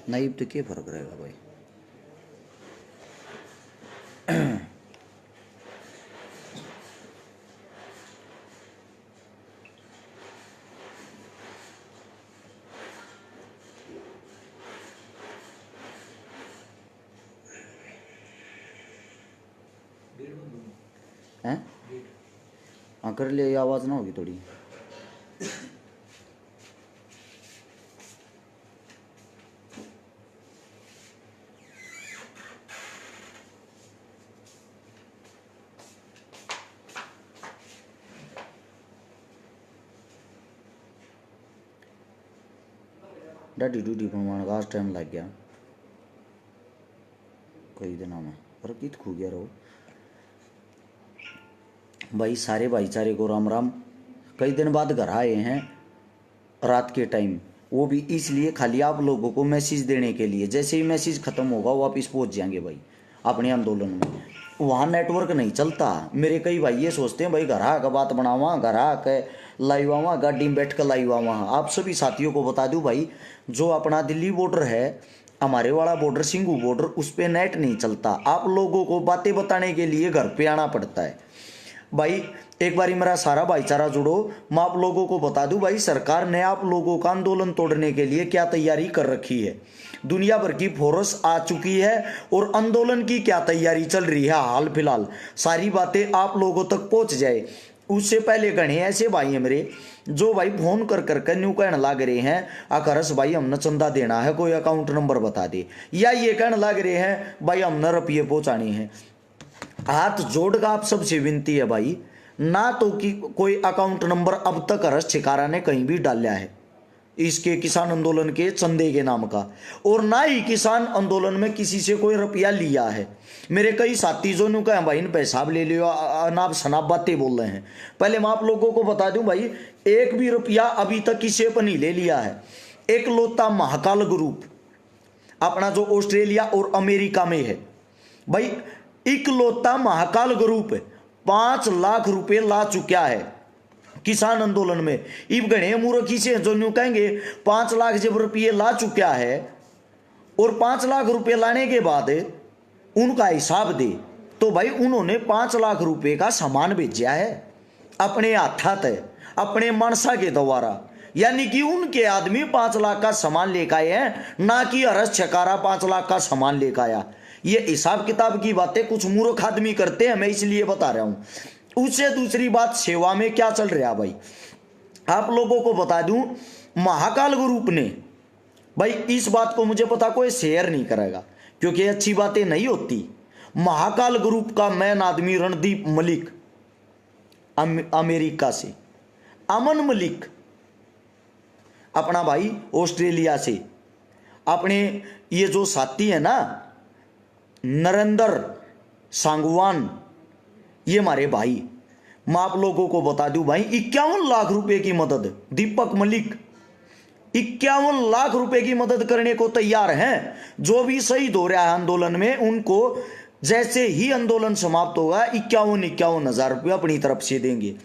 नहीं तो क्या फर्क रहेगा भाई। हैं हाँ कर ले, आवाज़ ना होगी थोड़ी। डाडी डूडी बनवाने का आज टाइम लग गया कई दिनों में, पर कित खो गया रहो भाई। सारे भाईचारे को राम राम। कई दिन बाद घर आए हैं रात के टाइम, वो भी इसलिए खाली आप लोगों को मैसेज देने के लिए। जैसे ही मैसेज खत्म होगा वापिस पहुंच जाएंगे भाई अपने आंदोलन में। वहाँ नेटवर्क नहीं चलता। मेरे कई भाई ये सोचते हैं भाई घर आकर बात बनावा, घर आकर लाइव आवा, गाड़ी में बैठ कर लाइव आवा। आप सभी साथियों को बता दूं भाई, जो अपना दिल्ली बॉर्डर है, हमारे वाला बॉर्डर सिंघू बॉर्डर, उस पर नेट नहीं चलता। आप लोगों को बातें बताने के लिए घर पे आना पड़ता है भाई। एक बारी मेरा सारा भाईचारा जुड़ो, मैं आप लोगों को बता दूं भाई, सरकार ने आप लोगों का आंदोलन तोड़ने के लिए क्या तैयारी कर रखी है। दुनिया भर की फोर्स आ चुकी है और आंदोलन की क्या तैयारी चल रही है हाल फिलहाल, सारी बातें आप लोगों तक पहुंच जाए। उससे पहले गणे ऐसे भाई हैं मेरे जो भाई फोन कर कर न्यू कहने लग रहे हैं आकरस भाई हमने चंदा देना है, कोई अकाउंट नंबर बता दे, या ये कहने लग रहे हैं भाई हमने रुपये पहुंचाने हैं। हाथ जोड़ का आप सबसे विनती है भाई, ना तो कि कोई अकाउंट नंबर अब तक हर्ष छिकारा ने कहीं भी डाला है इसके किसान आंदोलन के चंदे के नाम का, और ना ही किसान आंदोलन में किसी से कोई रुपया लिया है। मेरे कई साथी जो नु कहे भाई इन पैसा ले लियो, अनाप शनाप बातें बोल रहे हैं। पहले मैं आप लोगों को बता दूं भाई, एक भी रुपया अभी तक किसी पर नहीं ले लिया है। एक लोता महाकाल ग्रुप अपना जो ऑस्ट्रेलिया और अमेरिका में है भाई, इकलौता महाकाल ग्रुप 5 लाख रुपए ला चुका है किसान आंदोलन में। इब गणे मूर्खी से जो न्यू कहेंगे 5 लाख जब रुपये ला चुका है और 5 लाख रुपए लाने के बाद उनका हिसाब दे, तो भाई उन्होंने 5 लाख रुपए का सामान भेजा है अपने हाथात, अपने मनसा के द्वारा। यानी कि उनके आदमी 5 लाख का सामान लेकर आए हैं, ना कि हर्ष छकारा 5 लाख का सामान लेकर आया। ये हिसाब किताब की बातें कुछ मूर्ख आदमी करते हैं, मैं इसलिए बता रहा हूं। उससे दूसरी बात, सेवा में क्या चल रहा भाई, आप लोगों को बता दूं, महाकाल ग्रुप ने भाई इस बात को मुझे पता कोई शेयर नहीं करेगा क्योंकि अच्छी बातें नहीं होती। महाकाल ग्रुप का मैन आदमी रणदीप मलिक अमेरिका से, अमन मलिक अपना भाई ऑस्ट्रेलिया से, अपने ये जो साथी है ना नरेंद्र सांगवान, ये हमारे भाई, मैं आप लोगों को बता दूं भाई 51 लाख रुपए की मदद, दीपक मलिक 51 लाख रुपए की मदद करने को तैयार हैं। जो भी शहीद हो रहा है आंदोलन में उनको जैसे ही आंदोलन समाप्त होगा 51 हजार रुपये अपनी तरफ से देंगे।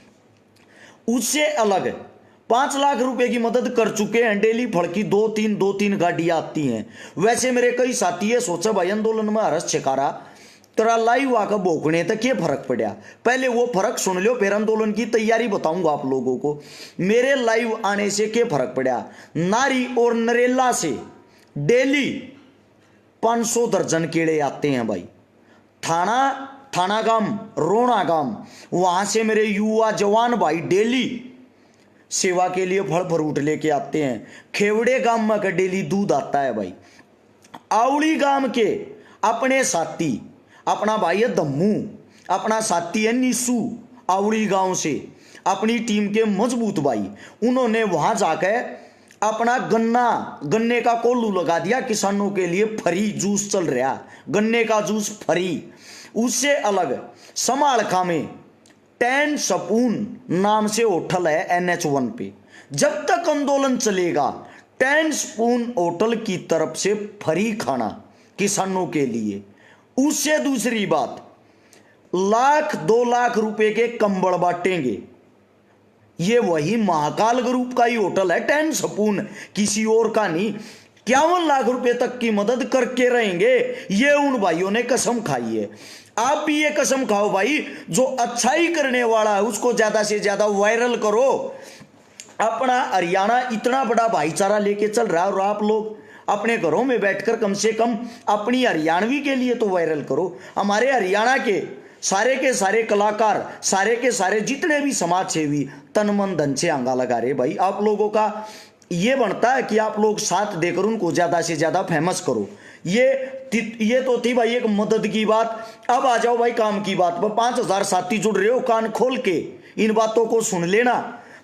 उससे अलग 5 लाख रुपए की मदद कर चुके हैं। डेली फड़की 2-3 गाड़ियां आती हैं। वैसे मेरे कई साथी है सोचा भाई आंदोलन में हर्ष छिकारा तेरा लाइव आकर भोंकने तक ये फर्क पड़ा, पहले वो फर्क सुन लो, फिर आंदोलन की तैयारी बताऊंगा आप लोगों को। मेरे लाइव आने से क्या फर्क पड़ा, नारी और नरेला से डेली 500 दर्जन कीड़े आते हैं भाई। थाना गांव, रोना गांव, वहां से मेरे युवा जवान भाई डेली सेवा के लिए फल फ्रूट लेके आते हैं। खेवड़े गांव में का डेली दूध आता है भाई। आवड़ी गांव के अपने साथी, अपना भाई है दम्मू, अपना साथी है निशु, आवड़ी गांव से अपनी टीम के मजबूत भाई, उन्होंने वहां जाकर अपना गन्ने का कोल्लू लगा दिया। किसानों के लिए फ्री जूस चल रहा, गन्ने का जूस फ्री। उससे अलग समालखा में 10 स्पून नाम से होटल है NH1 पे, जब तक आंदोलन चलेगा 10 स्पून होटल की तरफ से फ्री खाना किसानों के लिए। उससे दूसरी बात, 1-2 लाख रुपए के कंबल बांटेंगे। ये वही महाकाल ग्रुप का ही होटल है 10 स्पून, किसी और का नहीं। 51 लाख रुपए तक की मदद करके रहेंगे। ये उन भाइयों ने कसम खाई है। आप भी ये कसम खाओ भाई, जो अच्छाई करने वाला है उसको ज्यादा से ज्यादा वायरल करो। अपना हरियाणा इतना बड़ा भाईचारा लेके चल रहा है और आप लोग अपने घरों में बैठकर कम से कम अपनी हरियाणवी के लिए तो वायरल करो। हमारे हरियाणा के सारे कलाकार, सारे के सारे जितने भी समाज सेवी तन मन धन से आंगा लगा रहे भाई। आप लोगों का ये बनता है कि आप लोग साथ देकर उनको ज्यादा से ज्यादा फेमस करो। ये तो थी भाई एक मदद की बात। अब आ जाओ भाई काम की बात पर। 5000 साथी जुड़ रहे हो, कान खोल के इन बातों को सुन लेना।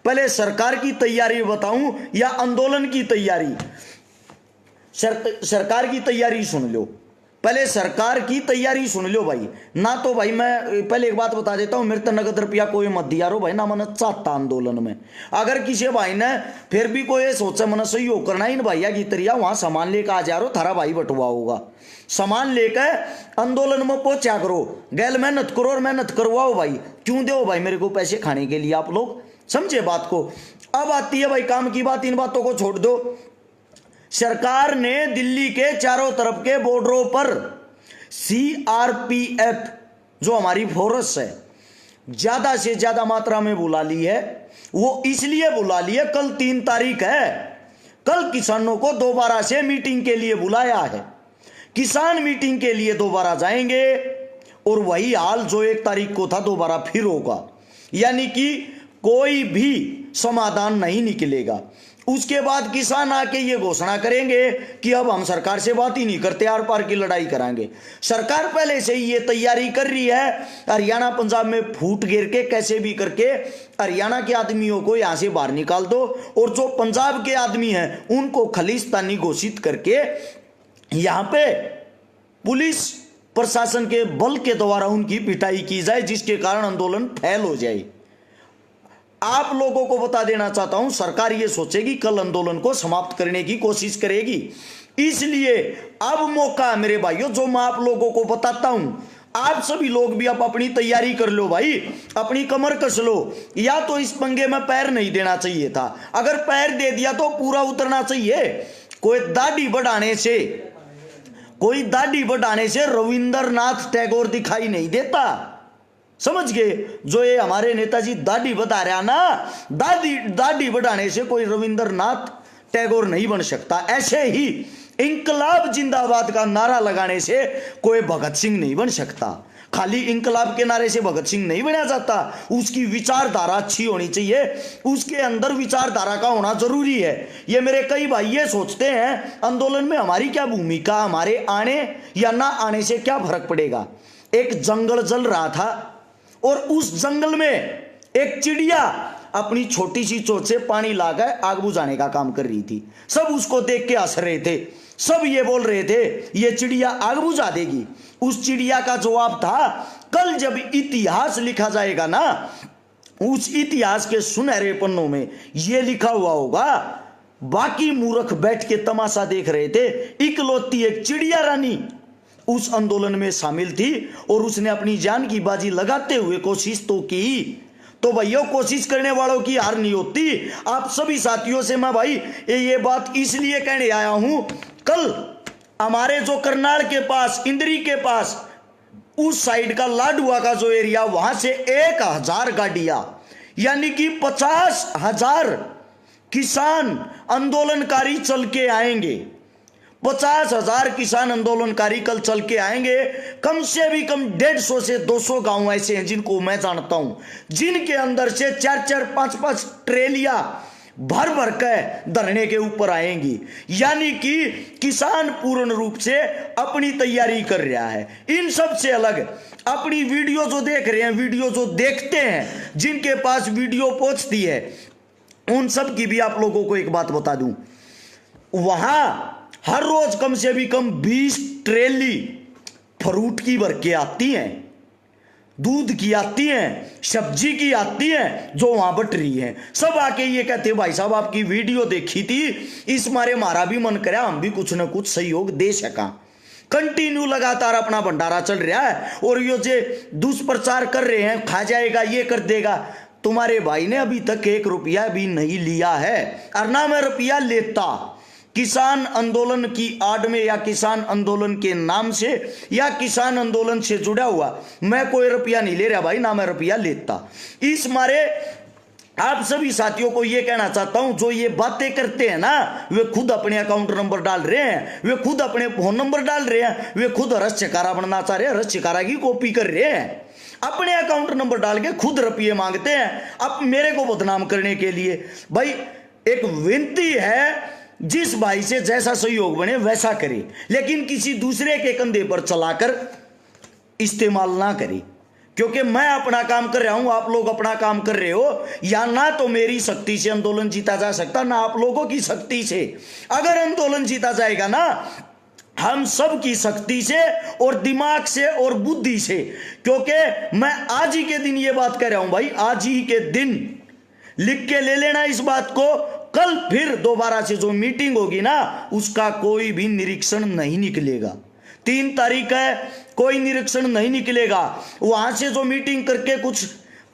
पहले सरकार की तैयारी बताऊं या आंदोलन की तैयारी? सरकार की तैयारी सुन लो, पहले सरकार की तैयारी सुन लो भाई। ना तो भाई मैं पहले एक बात बता देता हूं, मेरे तो नगद रुपया कोई मत दिया रो भाई, ना मन चाहता आंदोलन में। अगर किसी भाई ने फिर भी कोई सोचा मन सहयोग करना इन भैया की तरिया, वहां सामान लेकर आ जा रो, थारा भाई बटुआ होगा। सामान लेकर आंदोलन में पहुंचा करो, गैल मेहनत करो और मेहनत करवाओ भाई। क्यों दो भाई मेरे को पैसे खाने के लिए? आप लोग समझे बात को। अब आती है भाई काम की बात, इन बातों को छोड़ दो। सरकार ने दिल्ली के चारों तरफ के बॉर्डरों पर सीआरपीएफ जो हमारी फोर्स है ज्यादा से ज्यादा मात्रा में बुला ली है। वो इसलिए बुला ली है, कल 3 तारीख है, कल किसानों को दोबारा से मीटिंग के लिए बुलाया है। किसान मीटिंग के लिए दोबारा जाएंगे और वही हाल जो 1 तारीख को था दोबारा फिर होगा, यानी कि कोई भी समाधान नहीं निकलेगा। उसके बाद किसान आके ये घोषणा करेंगे कि अब हम सरकार से बात ही नहीं करते, आर पार की लड़ाई कराएंगे। सरकार पहले से ही ये तैयारी कर रही है, हरियाणा पंजाब में फूट गिर के कैसे भी करके हरियाणा के आदमियों को यहां से बाहर निकाल दो, और जो पंजाब के आदमी हैं उनको खलिस्तानी घोषित करके यहां पे पुलिस प्रशासन के बल के द्वारा उनकी पिटाई की जाए, जिसके कारण आंदोलन फैल हो जाए। आप लोगों को बता देना चाहता हूं, सरकार ये सोचेगी कल आंदोलन को समाप्त करने की कोशिश करेगी। इसलिए अब मौका है मेरे भाइयों, जो मैं आप लोगों को बताता हूं, आप सभी लोग भी आप अपनी तैयारी कर लो भाई, अपनी कमर कस लो। या तो इस पंगे में पैर नहीं देना चाहिए था, अगर पैर दे दिया तो पूरा उतरना चाहिए। कोई दाढ़ी बढ़ाने से रविंद्रनाथ टैगोर दिखाई नहीं देता, समझ गए? जो ये हमारे नेताजी दाढ़ी बता रहा ना, दाढ़ी बढ़ाने से कोई रविंद्रनाथ टैगोर नहीं बन सकता। ऐसे ही इंकलाब जिंदाबाद का नारा लगाने से कोई भगत सिंह नहीं बन सकता। खाली इंकलाब के नारे से भगत सिंह नहीं बना जाता, उसकी विचारधारा अच्छी होनी चाहिए, उसके अंदर विचारधारा का होना जरूरी है। ये मेरे कई भाई ये सोचते हैं आंदोलन में हमारी क्या भूमिका, हमारे आने या ना आने से क्या फर्क पड़ेगा। एक जंगल जल रहा था और उस जंगल में एक चिड़िया अपनी छोटी सी चोंच से पानी लाकर आग बुझाने का काम कर रही थी। सब उसको देख के हंस रहे थे, सब ये बोल रहे थे ये चिड़िया आग बुझा देगी। उस चिड़िया का जवाब था, कल जब इतिहास लिखा जाएगा ना, उस इतिहास के सुनहरे पन्नों में ये लिखा हुआ होगा, बाकी मूर्ख बैठ के तमाशा देख रहे थे, इकलौती एक चिड़िया रानी उस आंदोलन में शामिल थी और उसने अपनी जान की बाजी लगाते हुए कोशिश तो की। तो भैया कोशिश करने वालों की हार नहीं होती। आप सभी साथियों से मैं भाई ये बात इसलिए कहने आया हूं, कल हमारे जो करनाल के पास, इंद्री के पास, उस साइड का लाडुआ का जो एरिया, वहां से 1000 गाड़ियां यानी कि 50,000 किसान आंदोलनकारी चल के आएंगे। 50,000 किसान आंदोलनकारी कल चल के आएंगे। कम से भी कम 150 से 200 गांव ऐसे हैं जिनको मैं जानता हूं, जिनके अंदर से 4-4, 5-5 ट्रेलियां भर भर के धरने के ऊपर आएंगी। यानी कि किसान पूर्ण रूप से अपनी तैयारी कर रहा है। इन सब से अलग अपनी वीडियो जो देख रहे हैं, वीडियो जो देखते हैं, जिनके पास वीडियो पहुंचती है, उन सब की भी आप लोगों को एक बात बता दूं, वहां हर रोज कम से भी कम 20 ट्रेली फ्रूट की भर के आती हैं, दूध की आती हैं, सब्जी की आती हैं, जो वहां बट रही हैं। सब आके ये कहते भाई साहब आपकी वीडियो देखी थी, इस मारे हमारा भी मन करे हम भी कुछ न कुछ सहयोग दे सका। कंटिन्यू लगातार अपना भंडारा चल रहा है और ये जो दुष्प्रचार कर रहे हैं, खा जाएगा, ये कर देगा, तुम्हारे भाई ने अभी तक 1 रुपया भी नहीं लिया है। और ना मैं रुपया लेता किसान आंदोलन की आड़ में या किसान आंदोलन के नाम से या किसान आंदोलन से जुड़ा हुआ मैं कोई रुपया नहीं ले रहा भाई, ना मैं रुपया लेता। इस मारे आप सभी साथियों को यह कहना चाहता हूं, जो ये बातें करते हैं ना, वे खुद अपने अकाउंट नंबर डाल रहे हैं, वे खुद अपने फोन नंबर डाल रहे हैं, वे खुद हर्ष चिकारा बनना चाह रहे हैं, हर्ष चिकारा की कॉपी कर रहे हैं, अपने अकाउंट नंबर डाल के खुद रुपये मांगते हैं अब मेरे को बदनाम करने के लिए। भाई एक विनती है, जिस भाई से जैसा सहयोग बने वैसा करे, लेकिन किसी दूसरे के कंधे पर चलाकर इस्तेमाल ना करे, क्योंकि मैं अपना काम कर रहा हूं, आप लोग अपना काम कर रहे हो। या ना तो मेरी शक्ति से आंदोलन जीता जा सकता, ना आप लोगों की शक्ति से। अगर आंदोलन जीता जाएगा ना हम सब की शक्ति से और दिमाग से और बुद्धि से, क्योंकि मैं आज ही के दिन ये बात कह रहा हूं भाई, आज ही के दिन लिख के ले लेना इस बात को। कल फिर दोबारा से जो मीटिंग होगी ना उसका कोई भी निरीक्षण नहीं निकलेगा। 3 तारीख है, कोई निरीक्षण नहीं निकलेगा। वहां से जो मीटिंग करके कुछ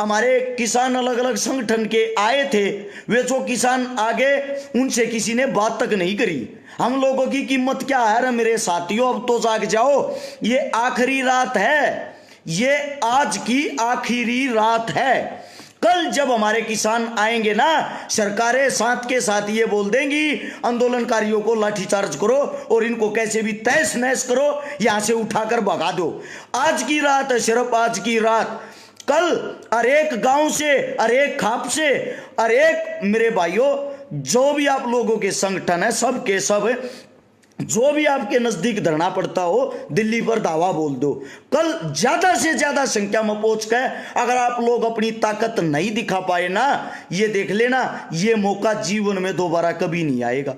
हमारे किसान अलग अलग संगठन के आए थे, वे जो किसान आगे उनसे किसी ने बात तक नहीं करी। हम लोगों की कीमत क्या है मेरे साथियों, अब तो जाग जाओ। ये आखिरी रात है, ये आज की आखिरी रात है। कल जब हमारे किसान आएंगे ना, सरकारें साथ के साथ ये बोल देंगी आंदोलनकारियों को लाठीचार्ज करो और इनको कैसे भी तहस नहस करो, यहां से उठाकर भगा दो। आज की रात है, सिर्फ आज की रात। कल हर एक गांव से, हर एक खाप से, हर एक मेरे भाइयों जो भी आप लोगों के संगठन है, सब के सब जो भी आपके नजदीक धरना पड़ता हो, दिल्ली पर दावा बोल दो। कल ज्यादा से ज्यादा संख्या में पहुंच कर अगर आप लोग अपनी ताकत नहीं दिखा पाए ना, ये देख लेना ये मौका जीवन में दोबारा कभी नहीं आएगा।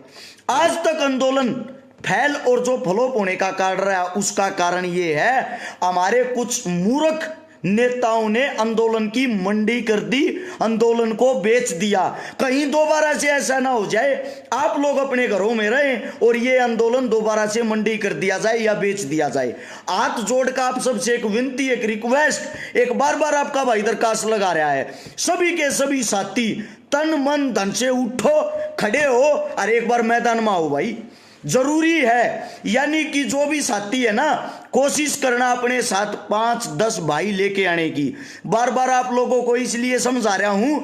आज तक आंदोलन फैल और जो फ्लॉप होने का कारण रहा, उसका कारण ये है हमारे कुछ मूर्ख नेताओं ने आंदोलन की मंडी कर दी, आंदोलन को बेच दिया। कहीं दोबारा से ऐसा ना हो जाए आप लोग अपने घरों में रहें और ये आंदोलन दोबारा से मंडी कर दिया जाए या बेच दिया जाए। हाथ जोड़कर आप सबसे एक विनती, एक रिक्वेस्ट, एक बार बार आपका भाई दरखास्त लगा रहा है, सभी के सभी साथी तन मन धन से उठो, खड़े हो और एक बार मैदान में आओ भाई, जरूरी है। यानी कि जो भी साथी है ना, कोशिश करना अपने साथ 5-10 भाई लेके आने की। बार बार आप लोगों को इसलिए समझा रहा हूं,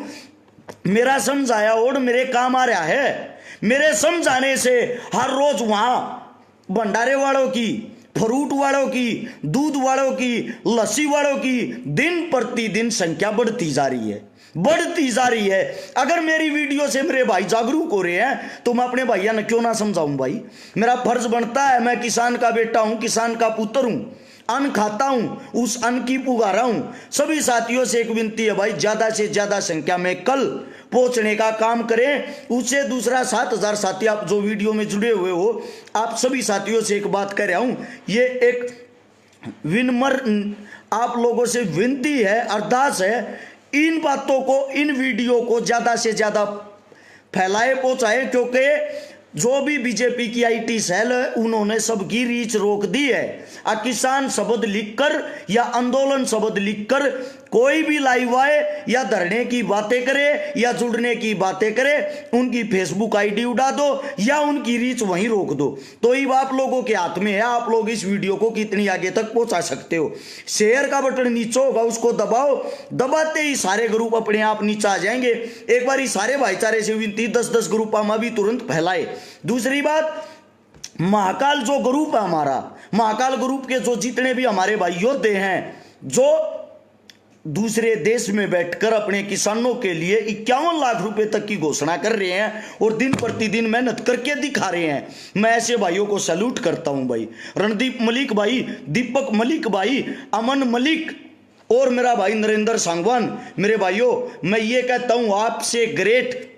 मेरा समझाया और मेरे काम आ रहा है। मेरे समझाने से हर रोज वहां भंडारे वालों की, फ्रूट वालों की, दूध वालों की, लस्सी वालों की दिन प्रतिदिन संख्या बढ़ती जा रही है, बढ़ती जा रही है। अगर मेरी वीडियो से मेरे भाई जागरूक हो रहे हैं तो मैं अपने भैया ने क्यों ना समझाऊं भाई। मेरा फर्ज बनता है, मैं किसान का बेटा हूं, किसान का पुत्र हूं, अन्न खाता हूं, उस अन्न की पुकारा हूं। सभी साथियों से एक विनती है भाई, ज्यादा से ज्यादा संख्या में कल पहुंचने का काम करें। उससे दूसरा 7000 साथी आप जो वीडियो में जुड़े हुए हो, आप सभी साथियों से एक बात कर रहा हूं, ये एक विनम्र आप लोगों से विनती है, अरदास है, इन बातों को, इन वीडियो को ज्यादा से ज्यादा फैलाए, पहुंचाए, क्योंकि जो भी बीजेपी की आईटी सेल है उन्होंने सबकी रीच रोक दी है। किसान शब्द लिखकर या आंदोलन शब्द लिखकर कोई भी लाइव आए या धरने की बातें करे या जुड़ने की बातें करे, उनकी फेसबुक आईडी उड़ा दो या उनकी रीच वहीं रोक दो। तो ये आप लोगों के हाथ में है, आप लोग इस वीडियो को कितनी आगे तक पहुंचा सकते हो। शेयर का बटन नीचे होगा, उसको दबाओ, दबाते ही सारे ग्रुप अपने आप नीचे आ जाएंगे। एक बार सारे भाईचारे से विनती, 10-10 ग्रुप हम अभी तुरंत फैलाए। दूसरी बात, महाकाल जो ग्रुप है हमारा, महाकाल ग्रुप के जो जितने भी हमारे भाई योद्धे हैं, जो दूसरे देश में बैठकर अपने किसानों के लिए 51 लाख रुपए तक की घोषणा कर रहे हैं और दिन प्रतिदिन मेहनत करके दिखा रहे हैं, मैं ऐसे भाइयों को सैल्यूट करता हूं भाई। रणदीप मलिक भाई, दीपक मलिक भाई, अमन मलिक और मेरा भाई नरेंद्र सांगवान, मेरे भाइयों मैं ये कहता हूं, आपसे ग्रेट,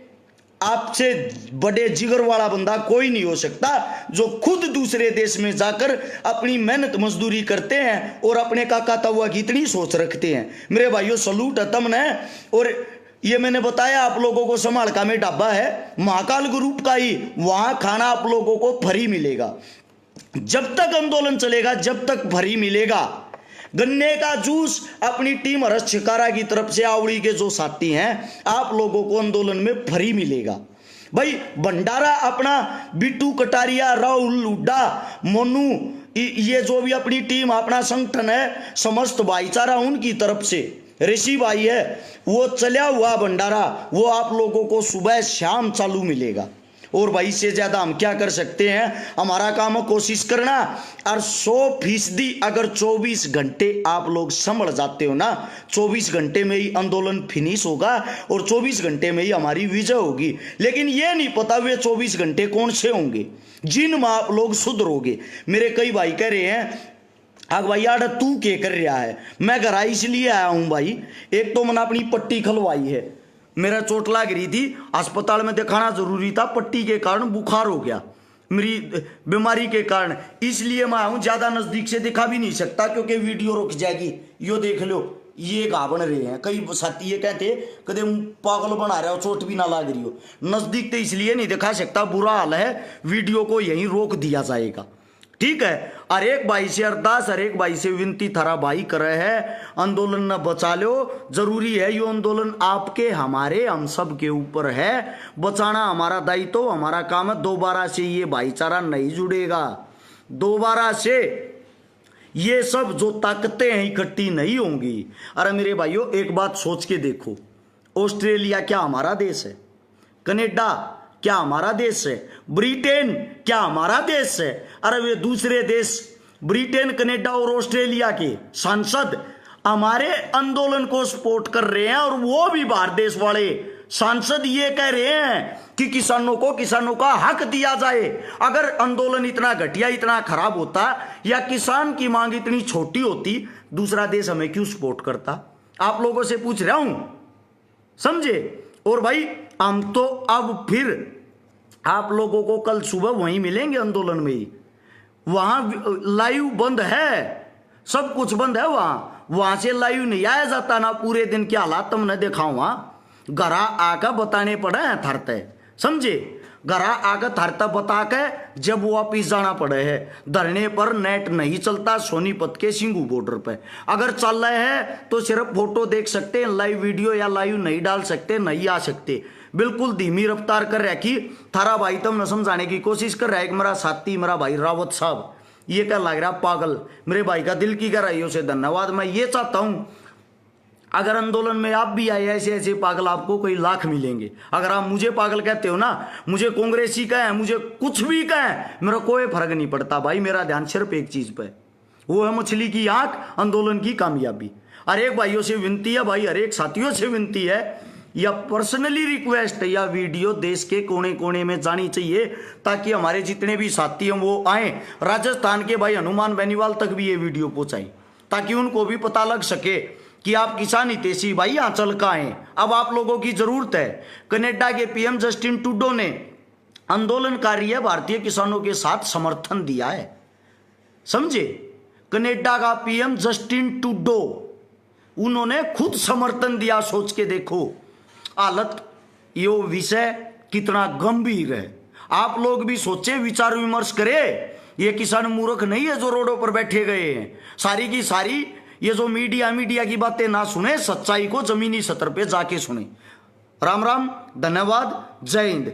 आपसे बड़े जिगर वाला बंदा कोई नहीं हो सकता, जो खुद दूसरे देश में जाकर अपनी मेहनत मजदूरी करते हैं और अपने काका तवा की इतनी सोच रखते हैं। मेरे भाइयों सलूट है तमने। और ये मैंने बताया आप लोगों को, समालका में ढाबा है महाकाल ग्रुप का ही, वहां खाना आप लोगों को फ्री मिलेगा। जब तक आंदोलन चलेगा, जब तक फ्री मिलेगा। गन्ने का जूस अपनी टीम हर्ष चिकारा की तरफ से, आवड़ी के जो साथी हैं, आप लोगों को आंदोलन में फ्री मिलेगा, भाई भंडारा अपना बिट्टू कटारिया, राहुल हुड्डा, मोनू, ये जो भी अपनी टीम अपना संगठन है, समस्त भाईचारा उनकी तरफ से, ऋषि भाई है, वो चला हुआ भंडारा वो आप लोगों को सुबह शाम चालू मिलेगा। और भाई इससे ज्यादा हम क्या कर सकते हैं? हमारा काम है कोशिश करना। और 100% अगर 24 घंटे आप लोग संभल जाते हो ना, 24 घंटे में ही आंदोलन फिनिश होगा और 24 घंटे में ही हमारी विजय होगी। लेकिन ये नहीं पता वे 24 घंटे कौन से होंगे जिनमें आप लोग सुधरोगे। मेरे कई भाई कह रहे हैं आग भाई यार तू क्या कर रहा है? मैं घर इसलिए आया हूं भाई, एक तो मैंने अपनी पट्टी खलवाई है, मेरा चोट लग रही थी, अस्पताल में दिखाना जरूरी था, पट्टी के कारण बुखार हो गया मेरी बीमारी के कारण, इसलिए मैं आऊं। ज्यादा नजदीक से दिखा भी नहीं सकता क्योंकि वीडियो रुक जाएगी। यो देख लो ये घा बन रहे हैं, कई साथी ये कहते कदे पागल बना रहे हो, चोट भी ना लग रही हो। नजदीक तो इसलिए नहीं दिखा सकता, बुरा हाल है, वीडियो को यहीं रोक दिया जाएगा, ठीक है। हर एक भाई से अरदास, हर एक भाई से विनती थारा भाई कर रहे हैं, आंदोलन न बचा लो। जरूरी है यो आंदोलन आपके, हमारे, हम सब के ऊपर है, बचाना हमारा दायित्व, हमारा काम है। दोबारा से ये भाईचारा नहीं जुड़ेगा, दोबारा से ये सब जो ताकतें हैं इकट्ठी नहीं होंगी। अरे मेरे भाइयों एक बात सोच के देखो, ऑस्ट्रेलिया क्या हमारा देश है? कनाडा क्या हमारा देश है? ब्रिटेन क्या हमारा देश है? अरे वे दूसरे देश, ब्रिटेन, कनाडा और ऑस्ट्रेलिया के सांसद हमारे आंदोलन को सपोर्ट कर रहे हैं, और वो भी बाहर देश वाले सांसद ये कह रहे हैं कि किसानों का हक दिया जाए। अगर आंदोलन इतना घटिया, इतना खराब होता या किसान की मांग इतनी छोटी होती, दूसरा देश हमें क्यों सपोर्ट करता? आप लोगों से पूछ रहा हूं, समझे? और भाई हम तो अब फिर आप लोगों को कल सुबह वहीं मिलेंगे आंदोलन में ही, वहां लाइव बंद है, सब कुछ बंद है वहां से लाइव नहीं आया जाता ना, पूरे दिन के हालात तुमने दिखाऊं, वहां घरा आकर बताने पड़े हैं थरते, समझे? घरा आकर थरता बता के जब वापिस जाना पड़े है। धरने पर नेट नहीं चलता सोनीपत के सिंगू बॉर्डर पे, अगर चल रहे हैं तो सिर्फ फोटो देख सकते हैं, लाइव वीडियो या लाइव नहीं डाल सकते, नहीं आ सकते। बिल्कुल धीमी रफ्तार कर रखी थारा भाई, तुमने समझाने की कोशिश कर रहा है। मेरा साथी, मेरा भाई रावत साहब, ये क्या लग रहा पागल, मेरे भाई का दिल की गहराइयों से धन्यवाद। मैं ये चाहता हूं अगर आंदोलन में आप भी आए, ऐसे ऐसे पागल आपको कोई लाख मिलेंगे। अगर आप मुझे पागल कहते हो ना, मुझे कांग्रेसी कहें, मुझे कुछ भी कहें, मेरा कोई फर्क नहीं पड़ता भाई। मेरा ध्यान सिर्फ एक चीज पे, वो है मछली की आंख, आंदोलन की कामयाबी। हर एक भाइयों से विनती है भाई, हर एक साथियों से विनती है या पर्सनली रिक्वेस्ट, या वीडियो देश के कोने कोने में जानी चाहिए ताकि हमारे जितने भी साथी हैं वो आए। राजस्थान के भाई हनुमान बेनीवाल तक भी ये वीडियो पहुंचाई ताकि उनको भी पता लग सके कि आप किसान हितैषी भाई यहाँ चल का आए। अब आप लोगों की जरूरत है। कनाडा के पीएम जस्टिन ट्रूडो ने आंदोलनकारी है भारतीय किसानों के साथ समर्थन दिया है, समझे? कनाडा का पीएम जस्टिन ट्रूडो, उन्होंने खुद समर्थन दिया। सोच के देखो हालत, यो विषय कितना गंभीर है। आप लोग भी सोचे, विचार विमर्श करें। ये किसान मूर्ख नहीं है जो रोडों पर बैठे गए हैं। सारी की सारी ये जो मीडिया की बातें ना सुने, सच्चाई को जमीनी स्तर पे जाके सुने। राम राम, धन्यवाद, जय हिंद।